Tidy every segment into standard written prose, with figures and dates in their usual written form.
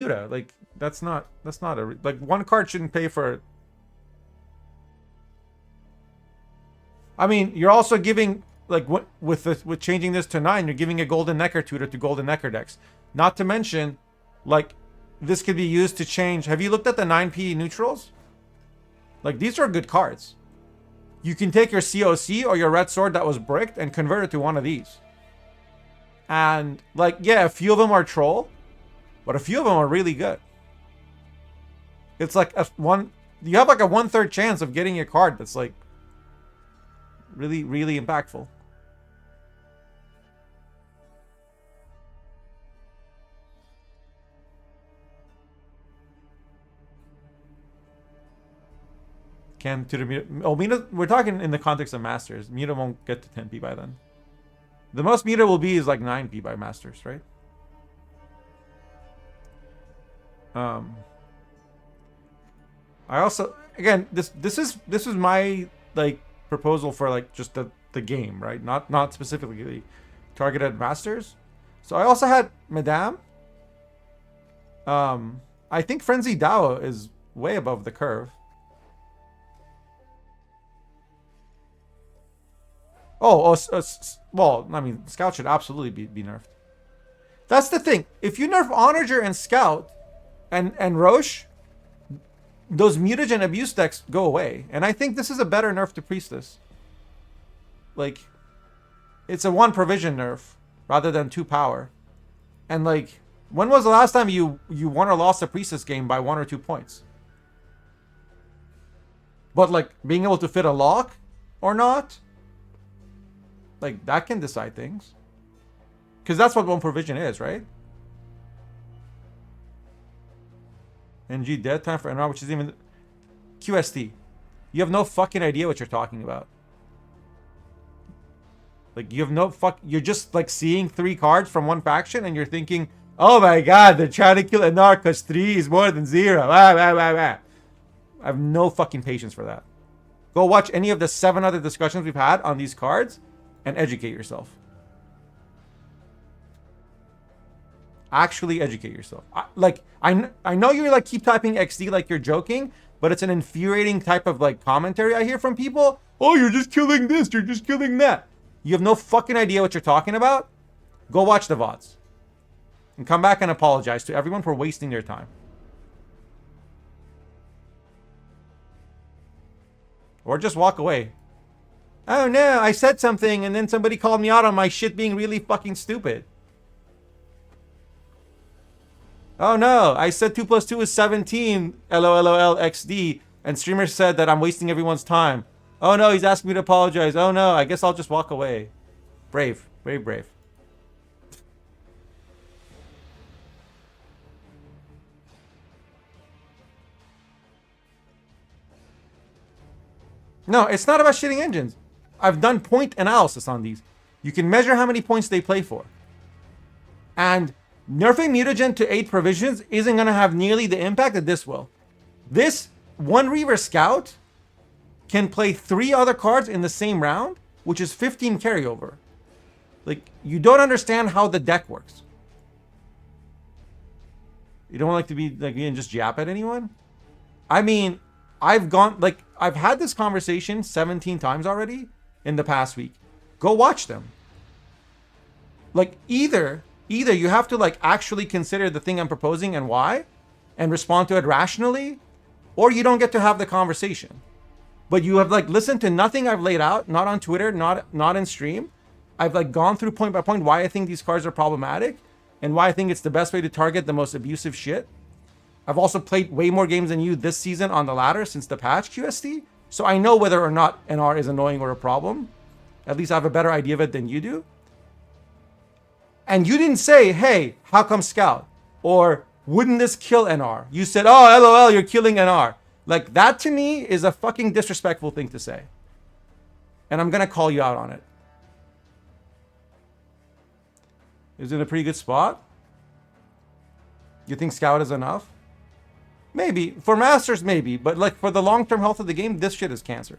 Like that's not a like one card shouldn't pay for. I mean, you're also giving like with changing this to 9, you're giving a golden necker tutor to golden necker decks. Not to mention, like this could be used to change. Have you looked at the 9p neutrals? Like these are good cards. You can take your COC or your red sword that was bricked and convert it to one of these. And like, yeah, a few of them are troll, but a few of them are really good. It's like you have like a 1/3 chance of getting a card that's like really, really impactful. Can to the Mina, we're talking in the context of Masters. Mina won't get to 10p by then. The most Mina will be is like 9p by Masters, right? I also, again, this is my like proposal for like just the game, right? Not specifically targeted Masters. So I also had Madame. I think Frenzy Dao is way above the curve. Well, I mean, Scout should absolutely be nerfed. That's the thing. If you nerf Onager and Scout and Roche, those mutagen abuse decks go away. And I think this is a better nerf to Priestess. Like, it's a 1 provision nerf rather than 2 power. And like, when was the last time you won or lost a Priestess game by 1 or 2 points? But like, being able to fit a lock or not, like that can decide things. Because that's what 1 provision is, right? NG dead time for NR, which is even QST. You have no fucking idea what you're talking about. Like you have no you're just like seeing 3 cards from one faction and you're thinking, oh my god, they're trying to kill NR because 3 is more than 0. I have no fucking patience for that. Go watch any of the 7 other discussions we've had on these cards and educate yourself. Actually educate yourself. I know you're like keep typing XD like you're joking, but it's an infuriating type of like commentary I hear from people. Oh, you're just killing this, you're just killing that. You have no fucking idea what you're talking about. Go watch the VODs. And come back and apologize to everyone for wasting their time. Or just walk away. Oh no, I said something and then somebody called me out on my shit being really fucking stupid. Oh no, I said 2 plus 2 is 17, LOLOL XD, and streamer said that I'm wasting everyone's time. Oh no, he's asking me to apologize. Oh no, I guess I'll just walk away. Brave, very brave. No, it's not about shitting engines. I've done point analysis on these. You can measure how many points they play for. And nerfing mutagen to 8 provisions isn't going to have nearly the impact that this will. This 1 Reaver Scout can play 3 other cards in the same round, which is 15 carryover. Like, you don't understand how the deck works. You don't like to be like and just jap at anyone? I mean, I've had this conversation 17 times already in the past week. Go watch them. Like either you have to like actually consider the thing I'm proposing and why and respond to it rationally, or you don't get to have the conversation. But you have like listened to nothing I've laid out, not on Twitter, not in stream. I've like gone through point by point why I think these cards are problematic and why I think it's the best way to target the most abusive shit. I've also played way more games than you this season on the ladder since the patch QST. So I know whether or not NR is annoying or a problem. At least I have a better idea of it than you do. And you didn't say, hey, how come Scout? Or wouldn't this kill NR? You said, oh, LOL, you're killing NR. Like that to me is a fucking disrespectful thing to say. And I'm going to call you out on it. Is it in a pretty good spot? You think Scout is enough? Maybe. For Masters, maybe. But like for the long-term health of the game, this shit is cancer.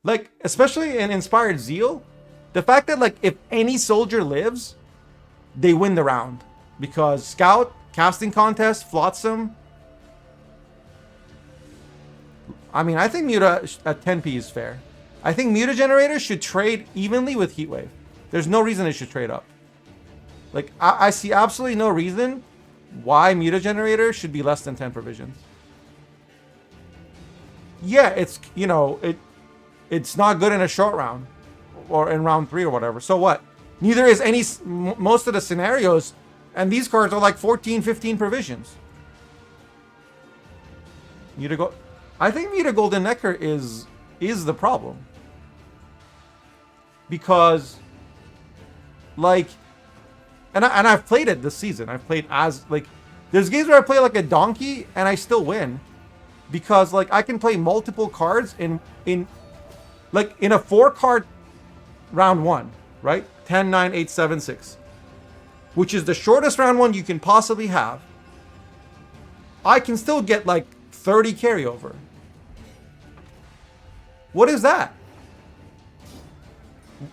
Like, especially in Inspired Zeal, The fact that, like, if any soldier lives, they win the round. Because Scout, Casting Contest, Flotsam. I mean, I think Muta at 10p is fair. I think Muta Generator should trade evenly with Heatwave. There's no reason it should trade up. Like, I see absolutely no reason why Muta Generator should be less than 10 provisions. Yeah, it's, you know, it's not good in a short round. Or in round 3 or whatever. So what? Neither is most of the scenarios. And these cards are like 14, 15 provisions. I think Muta Golden Necker is the problem. Because, like, and I've played it this season. I've played as, like, there's games where I play like a donkey and I still win. Because, like, I can play multiple cards in a 4-card round 1, right? 10, 9, 8, 7, 6. Which is the shortest round 1 you can possibly have. I can still get like 30 carryover. What is that?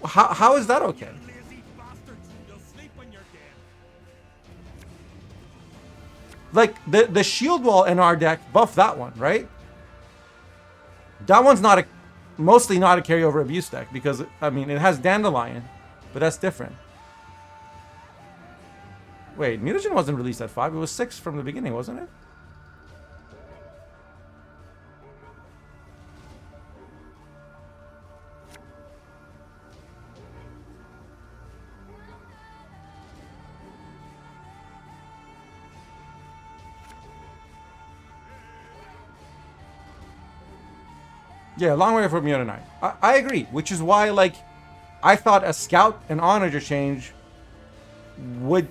How is that okay? Like, the shield wall in our deck, buff that one, right? That one's mostly not a carryover abuse deck because, I mean, it has Dandelion, but that's different. Wait, Mutagen wasn't released at 5. It was 6 from the beginning, wasn't it? Yeah, long way from Muta Knight. I agree, which is why, like, I thought a Scout and Onager change would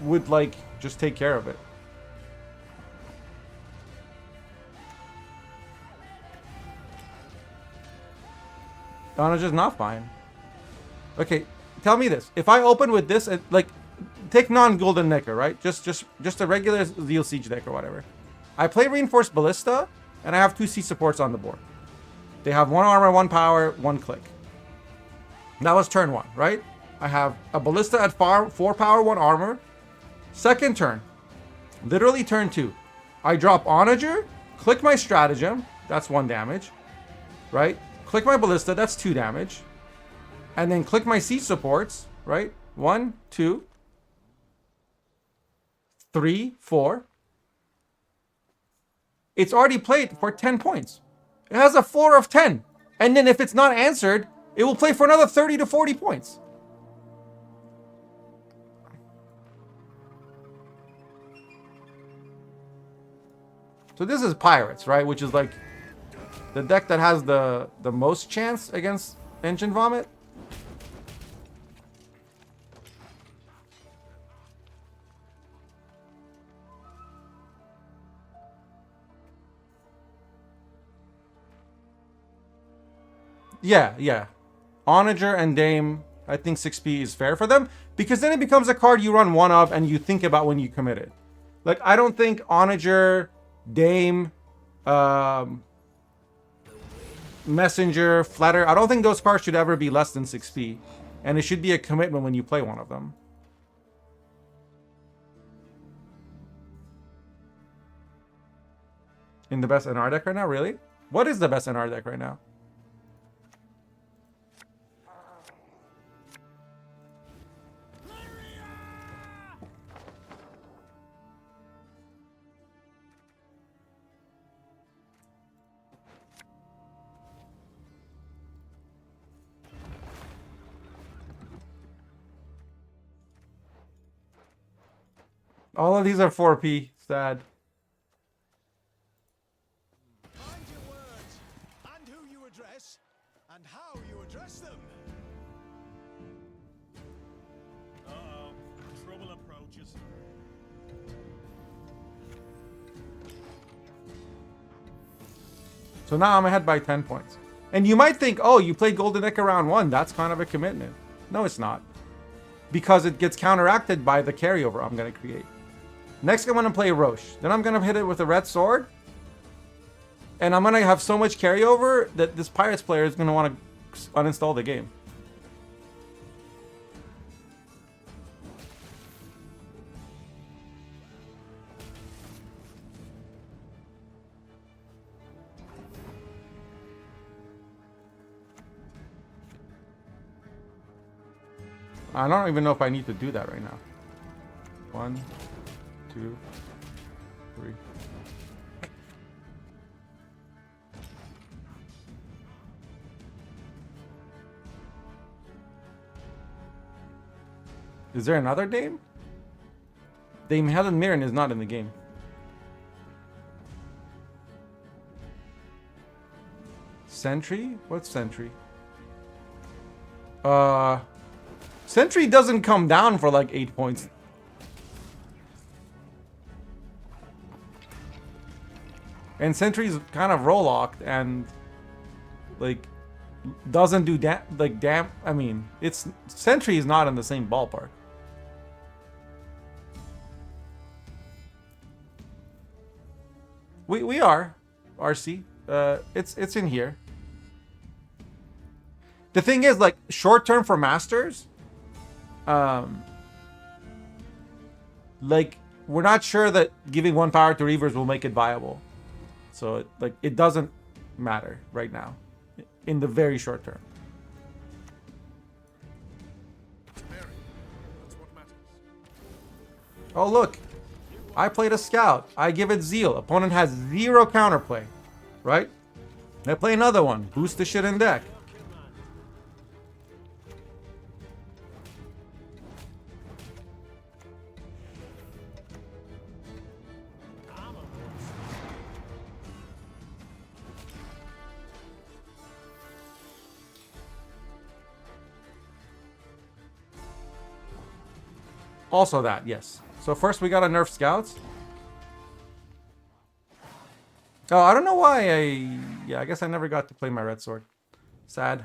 like just take care of it. Onager's not fine. Okay, tell me this: if I open with this, like, take non-Golden Necker, right? Just a regular Zeal Siege deck or whatever. I play Reinforced Ballista, and I have 2 C supports on the board. They have 1 armor, 1 power, 1 click. That was turn 1, right? I have a Ballista at 4 power, 1 armor. Second turn, literally turn 2. I drop Onager, click my Stratagem, that's 1 damage, right? Click my Ballista, that's 2 damage. And then click my Siege supports, right? 1, 2, 3, 4. It's already played for 10 points. It has a floor of 10. And then if it's not answered, it will play for another 30 to 40 points. So this is Pirates, right? Which is like the deck that has the most chance against Engine Vomit. Yeah. Onager and Dame, I think 6p is fair for them. Because then it becomes a card you run 1 of and you think about when you commit it. Like, I don't think Onager, Dame, Messenger, Flatter, I don't think those cards should ever be less than 6p. And it should be a commitment when you play one of them. In the best NR deck right now? Really? What is the best NR deck right now? All of these are 4p. Sad. Mind your words, and who you address, and how you address them. Uh-oh. Trouble approaches. So now I'm ahead by 10 points. And you might think, oh, you played Golden Neck round 1. That's kind of a commitment. No, it's not. Because it gets counteracted by the carryover I'm going to create. Next, I'm going to play Roche. Then I'm going to hit it with a red sword. And I'm going to have so much carryover that this Pirates player is going to want to uninstall the game. I don't even know if I need to do that right now. 1, 2, 3. Is there another Dame? Dame Helen Mirren is not in the game. Sentry? What's Sentry? Sentry doesn't come down for like 8 points. And Sentry's kind of roll locked and like doesn't do I mean, it's Sentry is not in the same ballpark. We are RC. It's in here. The thing is, like, short term for masters, like, we're not sure that giving 1 power to Reavers will make it viable. So it doesn't matter right now in the very short term. Oh look, I played a scout. I give it Zeal. Opponent has 0 counterplay, right? I play another one. Boost the shit in deck. Also that, yes. So first we gotta nerf scouts. Oh, I don't know why I guess I never got to play my red sword. Sad.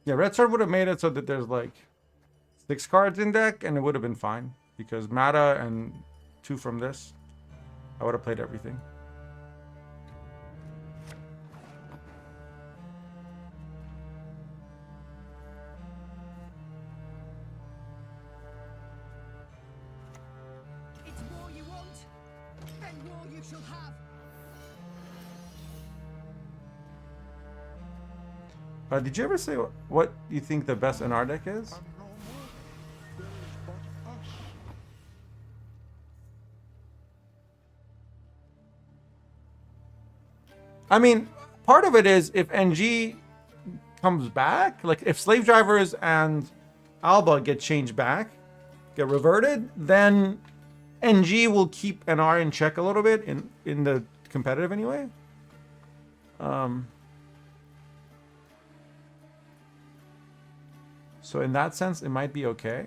Yeah, red sword would have made it so that there's like 6 cards in deck and it would have been fine. Because Mata and 2 from this, I would have played everything. It's war you want, then war you shall have. Did you ever say what you think the best NR deck is? I mean, part of it is if NG comes back, like if Slave Drivers and Alba get changed back, get reverted, then NG will keep NR in check a little bit in the competitive anyway. So in that sense, it might be okay.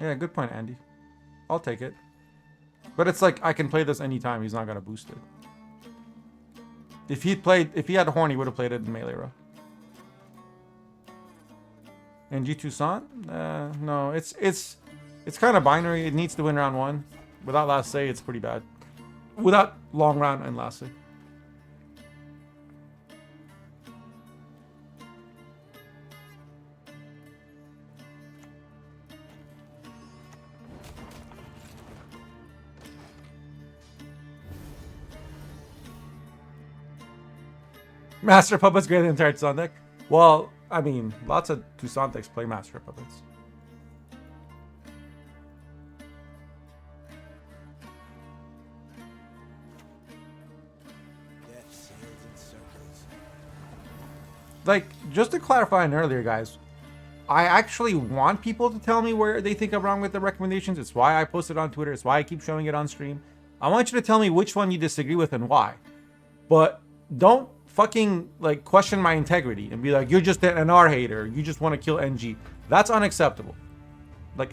Yeah, good point, Andy. I'll take it. But it's like I can play this anytime. He's not gonna boost it. If he had Horn, he would have played it in melee row. And G Toussaint? No, it's kind of binary. It needs to win round 1. Without last say, it's pretty bad. Without long round and last say. Master Puppets greater than entire Toussaint deck? Well, I mean, lots of Toussaint decks play Master Puppets. Death sails in circles. Like, just to clarify on earlier, guys, I actually want people to tell me where they think I'm wrong with the recommendations. It's why I post it on Twitter. It's why I keep showing it on stream. I want you to tell me which one you disagree with and why. But don't fucking like question my integrity and be like, you're just an NR hater, you just want to kill NG. That's unacceptable. Like,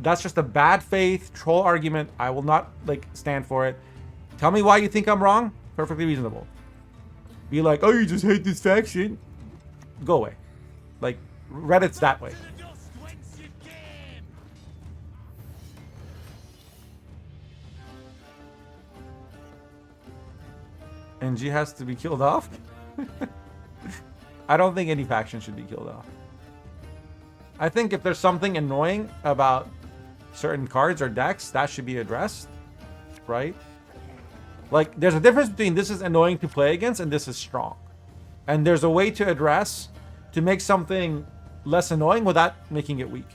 That's just a bad faith troll argument. I will not like stand for it. Tell me why you think I'm wrong. Perfectly reasonable. Be like, oh, you just hate this faction. Go away. Like, Reddit's that way. And G has to be killed off? I don't think any faction should be killed off. I think if there's something annoying about certain cards or decks, that should be addressed, right? Like, there's a difference between this is annoying to play against and this is strong. And there's a way to address, to make something less annoying without making it weak.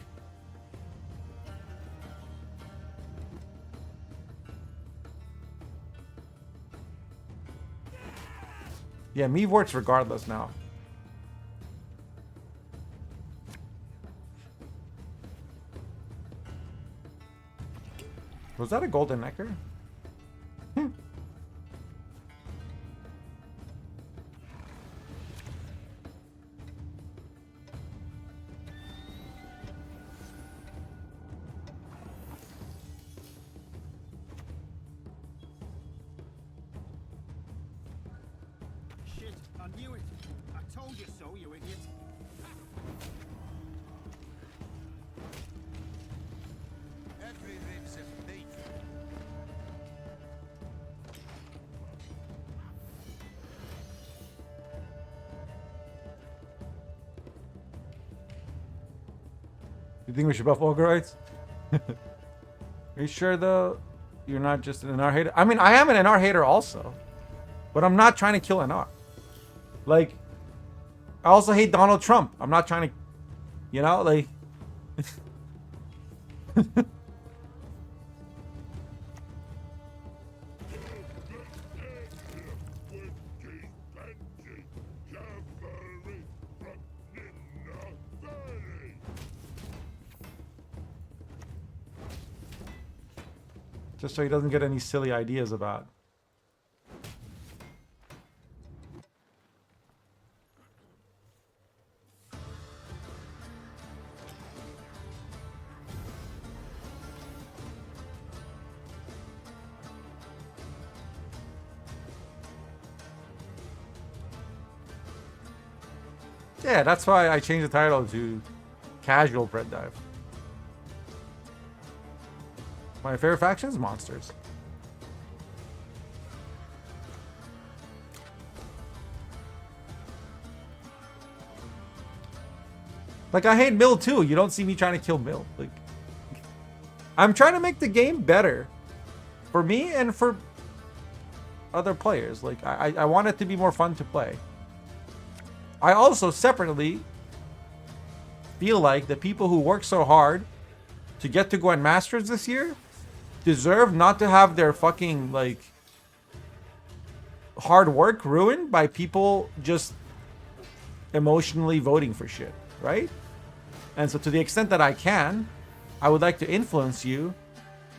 Yeah, Meve works regardless now. Was that a golden necker? Shit, I knew it. I told you so, you idiot. Every rib's a bait. You think we should buff Ogreites? Are you sure though? You're not just an NR hater? I mean, I am an NR hater also. But I'm not trying to kill NR. Like, I also hate Donald Trump. I'm not trying to, you know, like... Just so he doesn't get any silly ideas about. Yeah, that's why I changed the title to Casual Bread Dive. My favorite faction is monsters. Like, I hate Mill too. You don't see me trying to kill Mill. Like, I'm trying to make the game better for me and for other players. Like, I want it to be more fun to play. I also separately feel like the people who work so hard to get to Gwent Masters this year deserve not to have their fucking, like, hard work ruined by people just emotionally voting for shit, right? And so to the extent that I can, I would like to influence you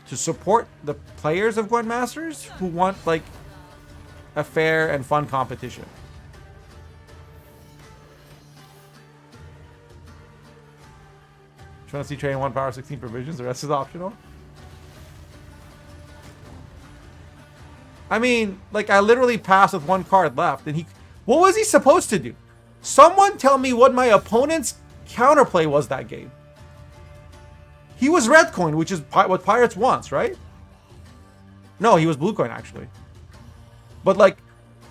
to support the players of Gwent Masters who want, like, a fair and fun competition. Trying to see train 1 power 16 provisions, the rest is optional. I mean, like, I literally passed with 1 card left, and he... What was he supposed to do? Someone tell me what my opponent's counterplay was that game. He was red coin, which is what Pirates wants, right? No, he was blue coin, actually. But, like,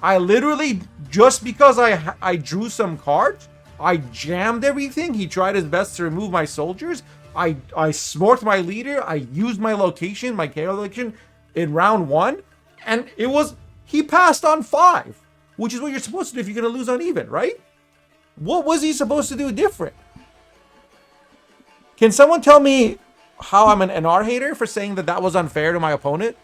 I literally, just because I drew some cards, I jammed everything. He tried his best to remove my soldiers. I smorked my leader. I used my location, my KO location, in round 1. And it was, he passed on 5, which is what you're supposed to do if you're going to lose uneven, right? What was he supposed to do different? Can someone tell me how I'm an NR hater for saying that that was unfair to my opponent?